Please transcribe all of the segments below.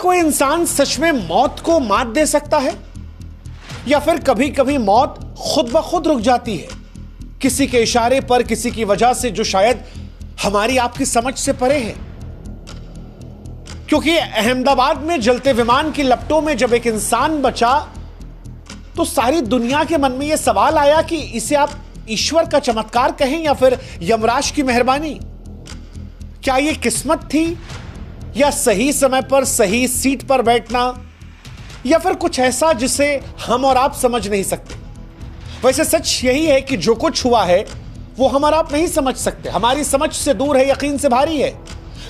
कोई इंसान सच में मौत को मात दे सकता है, या फिर कभी कभी मौत खुद ब खुद रुक जाती है किसी के इशारे पर, किसी की वजह से जो शायद हमारी आपकी समझ से परे है? क्योंकि अहमदाबाद में जलते विमान की लपटों में जब एक इंसान बचा तो सारी दुनिया के मन में यह सवाल आया कि इसे आप ईश्वर का चमत्कार कहें या फिर यमराज की मेहरबानी। क्या यह किस्मत थी, या सही समय पर सही सीट पर बैठना, या फिर कुछ ऐसा जिसे हम और आप समझ नहीं सकते? वैसे सच यही है कि जो कुछ हुआ है वो हम और आप नहीं समझ सकते, हमारी समझ से दूर है, यकीन से भारी है।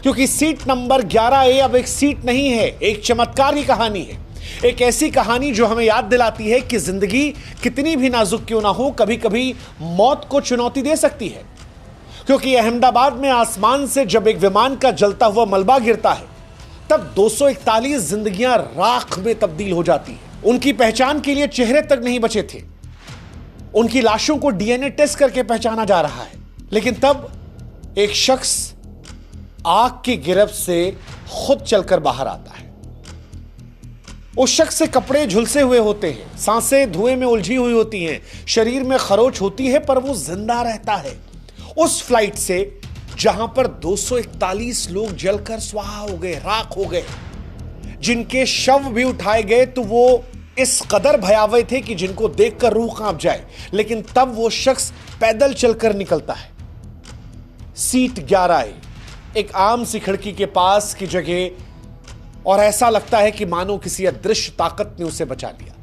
क्योंकि सीट नंबर 11A अब एक सीट नहीं है, एक चमत्कार की कहानी है। एक ऐसी कहानी जो हमें याद दिलाती है कि जिंदगी कितनी भी नाजुक क्यों ना हो, कभी कभी मौत को चुनौती दे सकती है। क्योंकि अहमदाबाद में आसमान से जब एक विमान का जलता हुआ मलबा गिरता है तब 241 जिंदगियां राख में तब्दील हो जाती हैं। उनकी पहचान के लिए चेहरे तक नहीं बचे थे, उनकी लाशों को डीएनए टेस्ट करके पहचाना जा रहा है। लेकिन तब एक शख्स आग की गिरफ्त से खुद चलकर बाहर आता है। उस शख्स से कपड़े झुलसे हुए होते हैं, सांसें धुएं में उलझी हुई होती हैं, शरीर में खरोच होती है, पर वो जिंदा रहता है। उस फ्लाइट से जहां पर 241 लोग जलकर स्वाहा हो गए, राख हो गए, जिनके शव भी उठाए गए तो वो इस कदर भयावह थे कि जिनको देखकर रूह कांप जाए। लेकिन तब वो शख्स पैदल चलकर निकलता है। सीट 11A, एक आम सी खिड़की के पास की जगह, और ऐसा लगता है कि मानो किसी अदृश्य ताकत ने उसे बचा लिया।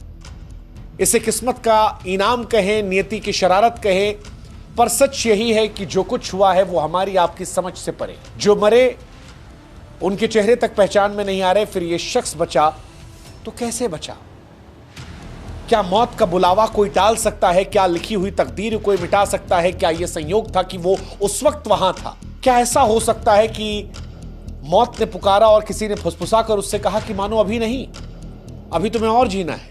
इसे किस्मत का इनाम कहें, नियति की शरारत कहें, पर सच यही है कि जो कुछ हुआ है वो हमारी आपकी समझ से परे। जो मरे उनके चेहरे तक पहचान में नहीं आ रहे, फिर ये शख्स बचा तो कैसे बचा? क्या मौत का बुलावा कोई टाल सकता है? क्या लिखी हुई तकदीर कोई मिटा सकता है? क्या यह संयोग था कि वो उस वक्त वहां था? क्या ऐसा हो सकता है कि मौत ने पुकारा और किसी ने फुसफुसा कर उससे कहा कि मानो अभी नहीं, अभी तुम्हें और जीना है?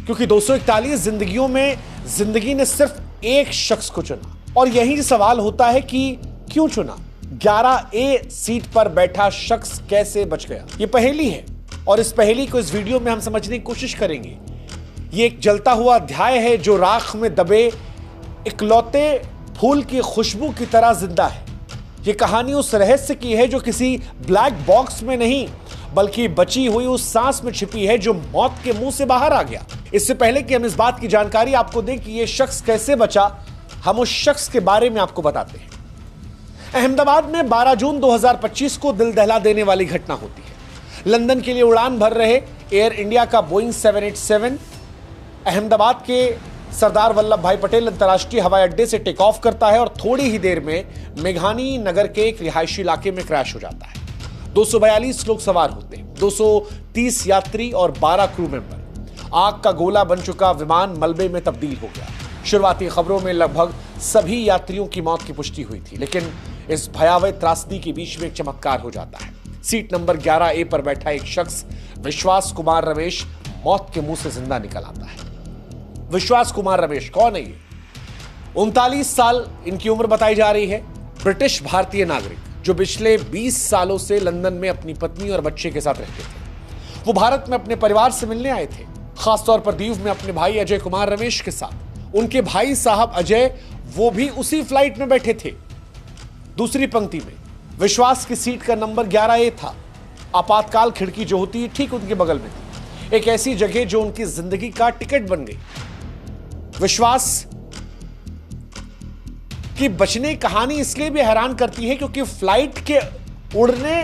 क्योंकि 241 जिंदगियों में जिंदगी ने सिर्फ एक शख्स को चुना, और यही सवाल होता है कि क्यों चुना? 11A सीट पर बैठा शख्स कैसे बच गया? यह पहेली है, और इस पहेली को इस वीडियो में हम समझने की कोशिश करेंगे। यह एक जलता हुआ अध्याय है जो राख में दबे इकलौते फूल की खुशबू की तरह जिंदा है। यह कहानी उस रहस्य की है जो किसी ब्लैक बॉक्स में नहीं, बल्कि बची हुई उस सांस में छिपी है जो मौत के मुंह से बाहर आ गया। इससे पहले कि हम इस बात की जानकारी आपको दें कि यह शख्स कैसे बचा, हम उस शख्स के बारे में आपको बताते हैं। अहमदाबाद में 12 जून 2025 को दिल दहला देने वाली घटना होती है। लंदन के लिए उड़ान भर रहे एयर इंडिया का बोइंग 787 अहमदाबाद के सरदार वल्लभ भाई पटेल अंतर्राष्ट्रीय हवाई अड्डे से टेक ऑफ करता है और थोड़ी ही देर में मेघानी नगर के एक रिहायशी इलाके में क्रैश हो जाता है। 242 लोग सवार होते हैं, 230 यात्री और 12 क्रू मेंबर। आग का गोला बन चुका विमान मलबे में तब्दील हो गया। शुरुआती खबरों में लगभग सभी यात्रियों की मौत की पुष्टि हुई थी, लेकिन इस भयावह त्रासदी के बीच में एक चमत्कार हो जाता है। सीट नंबर 11A पर बैठा एक शख्स, विश्वास कुमार रमेश, मौत के मुंह से जिंदा निकल आता है। विश्वास कुमार रमेश कौन है ये? 39 साल इनकी उम्र बताई जा रही है। ब्रिटिश भारतीय नागरिक जो पिछले 20 सालों से लंदन में अपनी पत्नी और बच्चे के साथ रहते थे। वो भारत में अपने परिवार से मिलने आए थे, खासतौर पर दीव में अपने भाई अजय कुमार रमेश के साथ। उनके भाई साहब अजय, वो भी उसी फ्लाइट में बैठे थे। दूसरी पंक्ति में विश्वास की सीट का नंबर 11A था। आपातकाल खिड़की जो होती है ठीक उनके बगल में थी, एक ऐसी जगह जो उनकी जिंदगी का टिकट बन गई। विश्वास की बचने की कहानी इसलिए भी हैरान करती है क्योंकि फ्लाइट के उड़ने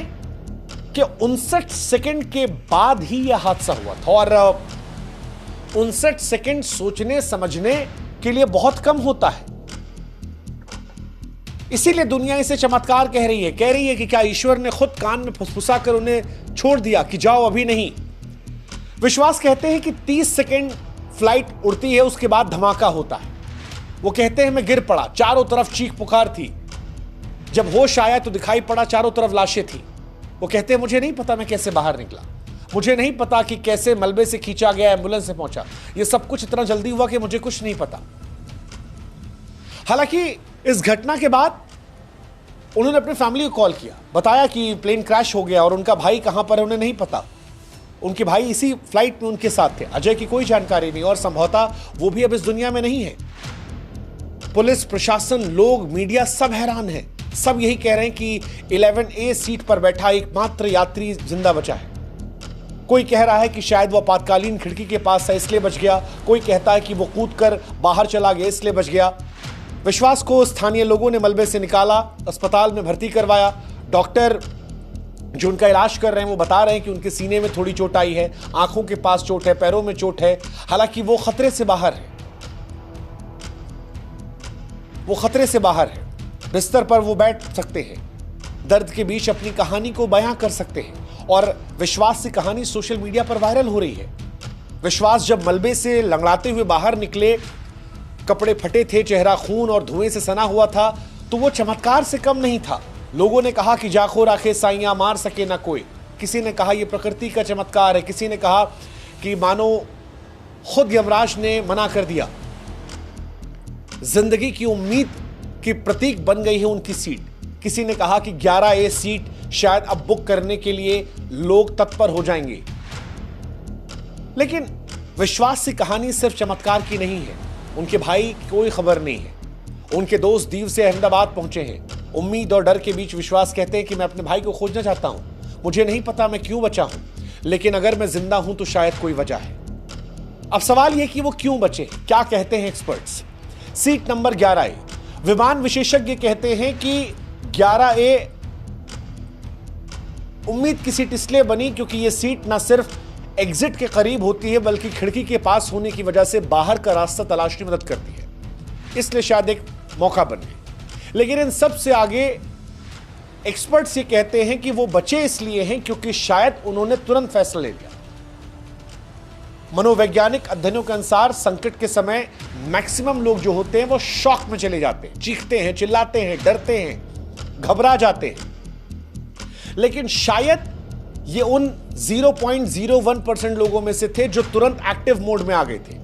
के 59 सेकंड के बाद ही यह हादसा हुआ था, और 59 सेकंड सोचने समझने के लिए बहुत कम होता है। इसीलिए दुनिया इसे चमत्कार कह रही है कि क्या ईश्वर ने खुद कान में फुसफुसा कर उन्हें छोड़ दिया कि जाओ अभी नहीं। विश्वास कहते हैं कि 30 सेकंड फ्लाइट उड़ती है, उसके बाद धमाका होता है। वो कहते हैं मैं गिर पड़ा, चारों तरफ चीख पुकार थी। जब होश आया तो दिखाई पड़ा चारों तरफ लाशें थी। वो कहते हैं मुझे नहीं पता मैं कैसे बाहर निकला, मुझे नहीं पता कि कैसे मलबे से खींचा गया, एम्बुलेंस से पहुंचा। ये सब कुछ इतना जल्दी हुआ कि मुझे कुछ नहीं पता। हालांकि इस घटना के बाद उन्होंने अपनी फैमिली को कॉल किया, बताया कि प्लेन क्रैश हो गया और उनका भाई कहां पर है उन्हें नहीं पता। उनके भाई इसी फ्लाइट में उनके साथ थे। अजय की कोई जानकारी नहीं और संभवतः वो भी अब इस दुनिया में नहीं है। पुलिस, प्रशासन, लोग, मीडिया सब हैरान है। सब यही कह रहे हैं कि 11A सीट पर बैठा एकमात्र यात्री जिंदा बचा है। कोई कह रहा है कि शायद वो आपातकालीन खिड़की के पास था इसलिए बच गया। कोई कहता है कि वो कूदकर बाहर चला गया इसलिए बच गया। विश्वास को स्थानीय लोगों ने मलबे से निकाला, अस्पताल में भर्ती करवाया। डॉक्टर जो उनका इलाज कर रहे हैं वो बता रहे हैं कि उनके सीने में थोड़ी चोट आई है, आंखों के पास चोट है, पैरों में चोट है। हालांकि वो खतरे से बाहर है, वो खतरे से बाहर है। बिस्तर पर वो बैठ सकते हैं, दर्द के बीच अपनी कहानी को बयां कर सकते हैं और विश्वास की कहानी सोशल मीडिया पर वायरल हो रही है। विश्वास जब मलबे से लंगड़ाते हुए बाहर निकले, कपड़े फटे थे, चेहरा खून और धुएं से सना हुआ था, तो वो चमत्कार से कम नहीं था। लोगों ने कहा कि जाखो राखे साइयां, मार सके ना कोई। किसी ने कहा यह प्रकृति का चमत्कार है, किसी ने कहा कि मानो खुद यमराज ने मना कर दिया। जिंदगी की उम्मीद की प्रतीक बन गई है उनकी सीट। किसी ने कहा कि 11A सीट शायद अब बुक करने के लिए लोग तत्पर हो जाएंगे। लेकिन विश्वास की कहानी सिर्फ चमत्कार की नहीं है। उनके भाई की कोई खबर नहीं है। उनके दोस्त दीव से अहमदाबाद पहुंचे हैं। उम्मीद और डर के बीच विश्वास कहते हैं कि मैं अपने भाई को खोजना चाहता हूं। मुझे नहीं पता मैं क्यों बचा हूं, लेकिन अगर मैं जिंदा हूं तो शायद कोई वजह है। अब सवाल यह कि वो क्यों बचे, क्या कहते हैं एक्सपर्ट्स। Seat number 11A। विमान विशेषज्ञ कहते हैं कि 11A उम्मीद की सीट इसलिए बनी क्योंकि यह सीट ना सिर्फ एग्जिट के करीब होती है बल्कि खिड़की के पास होने की वजह से बाहर का रास्ता तलाशने में मदद करती है, इसलिए शायद एक मौका बन गई। लेकिन इन सब से आगे एक्सपर्ट्स ये कहते हैं कि वो बचे इसलिए हैं क्योंकि शायद उन्होंने तुरंत फैसला ले लिया। मनोवैज्ञानिक अध्ययनों के अनुसार संकट के समय मैक्सिमम लोग जो होते हैं वो शॉक में चले जाते हैं, चीखते हैं, चिल्लाते हैं, डरते हैं, घबरा जाते हैं। लेकिन शायद ये उन 0.01% लोगों में से थे जो तुरंत एक्टिव मोड में आ गए थे।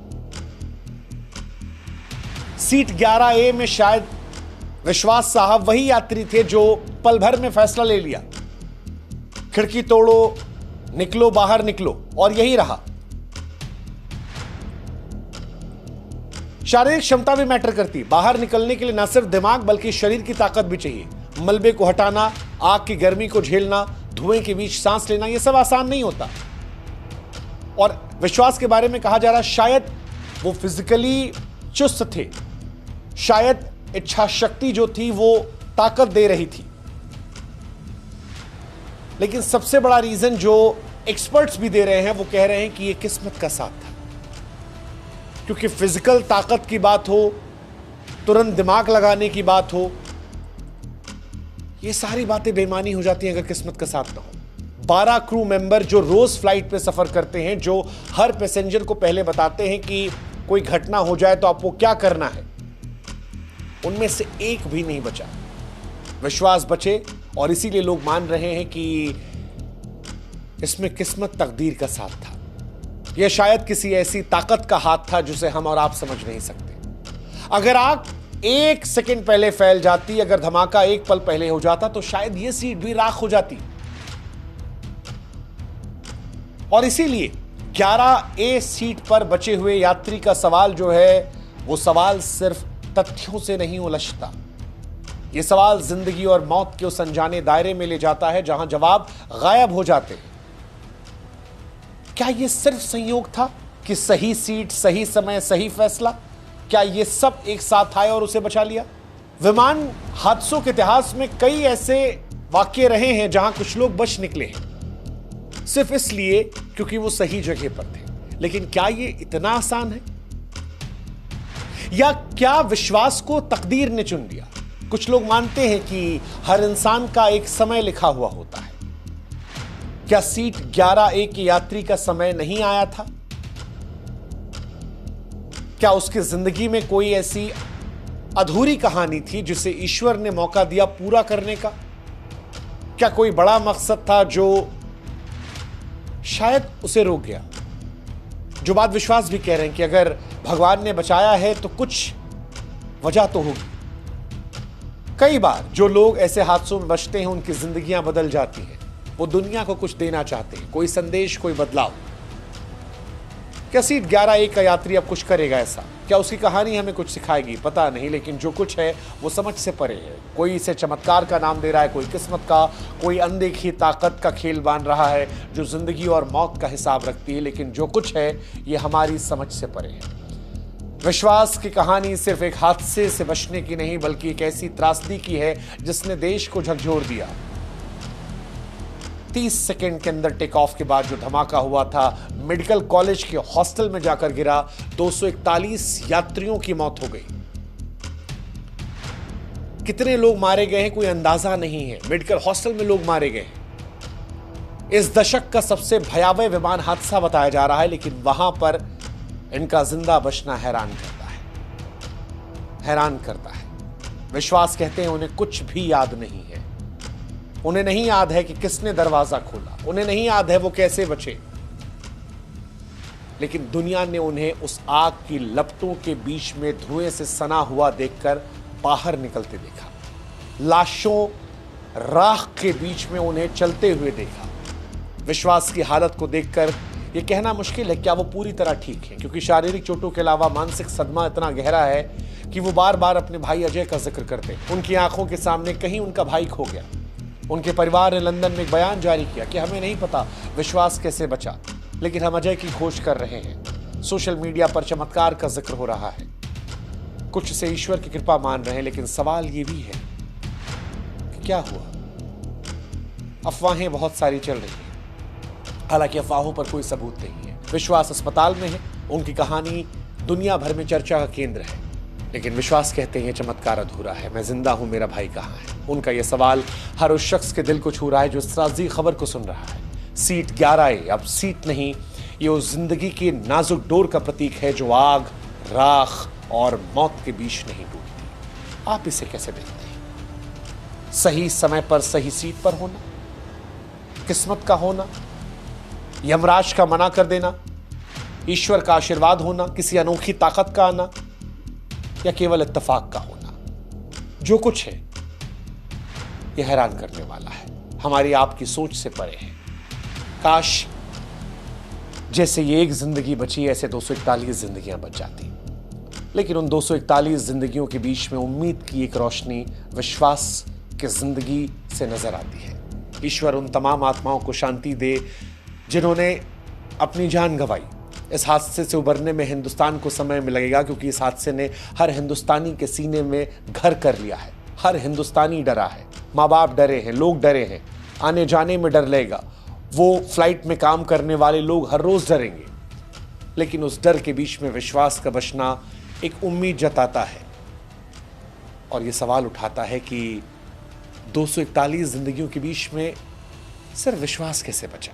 सीट 11A में शायद विश्वास साहब वही यात्री थे जो पल भर में फैसला ले लिया, खिड़की तोड़ो, निकलो, बाहर निकलो, और यही रहा। शारीरिक क्षमता भी मैटर करती। बाहर निकलने के लिए ना सिर्फ दिमाग बल्कि शरीर की ताकत भी चाहिए। मलबे को हटाना, आग की गर्मी को झेलना, धुएं के बीच सांस लेना, यह सब आसान नहीं होता। और विश्वास के बारे में कहा जा रहा है शायद वो फिजिकली चुस्त थे, शायद इच्छा शक्ति जो थी वो ताकत दे रही थी। लेकिन सबसे बड़ा रीजन जो एक्सपर्ट्स भी दे रहे हैं वो कह रहे हैं कि यह किस्मत का साथ था, क्योंकि फिजिकल ताकत की बात हो, तुरंत दिमाग लगाने की बात हो, ये सारी बातें बेईमानी हो जाती हैं अगर किस्मत का साथ ना हो। 12 क्रू मेंबर जो रोज फ्लाइट पे सफर करते हैं, जो हर पैसेंजर को पहले बताते हैं कि कोई घटना हो जाए तो आपको क्या करना है, उनमें से एक भी नहीं बचा। विश्वास बचे और इसीलिए लोग मान रहे हैं कि इसमें किस्मत, तकदीर का साथ था। यह शायद किसी ऐसी ताकत का हाथ था जिसे हम और आप समझ नहीं सकते। अगर आग 1 सेकंड पहले फैल जाती, अगर धमाका 1 पल पहले हो जाता तो शायद यह सीट भी राख हो जाती। और इसीलिए 11A सीट पर बचे हुए यात्री का सवाल जो है वो सवाल सिर्फ तथ्यों से नहीं उलझता। यह सवाल जिंदगी और मौत के उस अनजाने दायरे में ले जाता है जहां जवाब गायब हो जाते हैं। क्या यह सिर्फ संयोग था कि सही सीट, सही समय, सही फैसला? क्या यह सब एक साथ आए और उसे बचा लिया? विमान हादसों के इतिहास में कई ऐसे वाकये रहे हैं जहां कुछ लोग बच निकले हैं सिर्फ इसलिए क्योंकि वो सही जगह पर थे। लेकिन क्या यह इतना आसान है? या क्या विश्वास को तकदीर ने चुन लिया? कुछ लोग मानते हैं कि हर इंसान का एक समय लिखा हुआ होता है। क्या सीट 11A के यात्री का समय नहीं आया था? क्या उसकी जिंदगी में कोई ऐसी अधूरी कहानी थी जिसे ईश्वर ने मौका दिया पूरा करने का? क्या कोई बड़ा मकसद था जो शायद उसे रोक गया? जो बात विश्वास भी कह रहे हैं कि अगर भगवान ने बचाया है तो कुछ वजह तो होगी। कई बार जो लोग ऐसे हादसों में बचते हैं उनकी जिंदगियां बदल जाती हैं। वो दुनिया को कुछ देना चाहते हैं, कोई संदेश, कोई बदलाव। क्या सीट 11A का यात्री अब कुछ करेगा ऐसा? क्या उसकी कहानी हमें कुछ सिखाएगी? पता नहीं, लेकिन जो कुछ है वो समझ से परे है। कोई इसे चमत्कार का नाम दे रहा है, कोई किस्मत का, कोई अनदेखी ताकत का खेल बांध रहा है जो जिंदगी और मौत का हिसाब रखती है। लेकिन जो कुछ है ये हमारी समझ से परे है। विश्वास की कहानी सिर्फ एक हादसे से बचने की नहीं, बल्कि एक ऐसी त्रासदी की है जिसने देश को झकझोर दिया। 30 सेकंड के अंदर टेक ऑफ के बाद जो धमाका हुआ था, मेडिकल कॉलेज के हॉस्टल में जाकर गिरा। 241 यात्रियों की मौत हो गई। कितने लोग मारे गए हैं कोई अंदाजा नहीं है। मेडिकल हॉस्टल में लोग मारे गए हैं। इस दशक का सबसे भयावह विमान हादसा बताया जा रहा है, लेकिन वहां पर इनका जिंदा बचना हैरान करता है, हैरान करता है। विश्वास कहते हैं उन्हें कुछ भी याद नहीं है। उन्हें नहीं याद है कि किसने दरवाजा खोला, उन्हें नहीं याद है वो कैसे बचे। लेकिन दुनिया ने उन्हें उस आग की लपटों के बीच में धुएं से सना हुआ देखकर बाहर निकलते देखा। लाशों, राख के बीच में उन्हें चलते हुए देखा। विश्वास की हालत को देखकर यह कहना मुश्किल है क्या वो पूरी तरह ठीक है, क्योंकि शारीरिक चोटों के अलावा मानसिक सदमा इतना गहरा है कि वो बार बार अपने भाई अजय का जिक्र करते। उनकी आंखों के सामने कहीं उनका भाई खो गया। उनके परिवार ने लंदन में एक बयान जारी किया कि हमें नहीं पता विश्वास कैसे बचा, लेकिन हम अजय की खोज कर रहे हैं। सोशल मीडिया पर चमत्कार का जिक्र हो रहा है, कुछ से ईश्वर की कृपा मान रहे हैं, लेकिन सवाल ये भी है कि क्या हुआ। अफवाहें बहुत सारी चल रही हैं, हालांकि अफवाहों पर कोई सबूत नहीं है। विश्वास अस्पताल में है, उनकी कहानी दुनिया भर में चर्चा का केंद्र है, लेकिन विश्वास कहते हैं चमत्कार अधूरा है। मैं जिंदा हूं, मेरा भाई कहां है? उनका यह सवाल हर उस शख्स के दिल को छू रहा है जो इस राजी खबर को सुन रहा है। सीट 11A अब सीट नहीं, ये उस जिंदगी की नाजुक डोर का प्रतीक है जो आग, राख और मौत के बीच नहीं टूटती। आप इसे कैसे देखते हैं? सही समय पर सही सीट पर होना, किस्मत का होना, यमराज का मना कर देना, ईश्वर का आशीर्वाद होना, किसी अनोखी ताकत का आना, या केवल इत्तेफाक का होना? जो कुछ है यह हैरान करने वाला है, हमारी आपकी सोच से परे है। काश जैसे ये एक जिंदगी बची, ऐसे 241 जिंदगियां बच जाती, लेकिन उन 241 जिंदगियों के बीच में उम्मीद की एक रोशनी विश्वास की जिंदगी से नजर आती है। ईश्वर उन तमाम आत्माओं को शांति दे जिन्होंने अपनी जान गंवाई। इस हादसे से उबरने में हिंदुस्तान को समय में लगेगा, क्योंकि इस हादसे ने हर हिंदुस्तानी के सीने में घर कर लिया है। हर हिंदुस्तानी डरा है, माँ बाप डरे हैं, लोग डरे हैं, आने जाने में डर लगेगा। वो फ्लाइट में काम करने वाले लोग हर रोज डरेंगे, लेकिन उस डर के बीच में विश्वास का बचना एक उम्मीद जताता है और ये सवाल उठाता है कि 241 जिंदगियों के बीच में सिर्फ विश्वास कैसे बचा।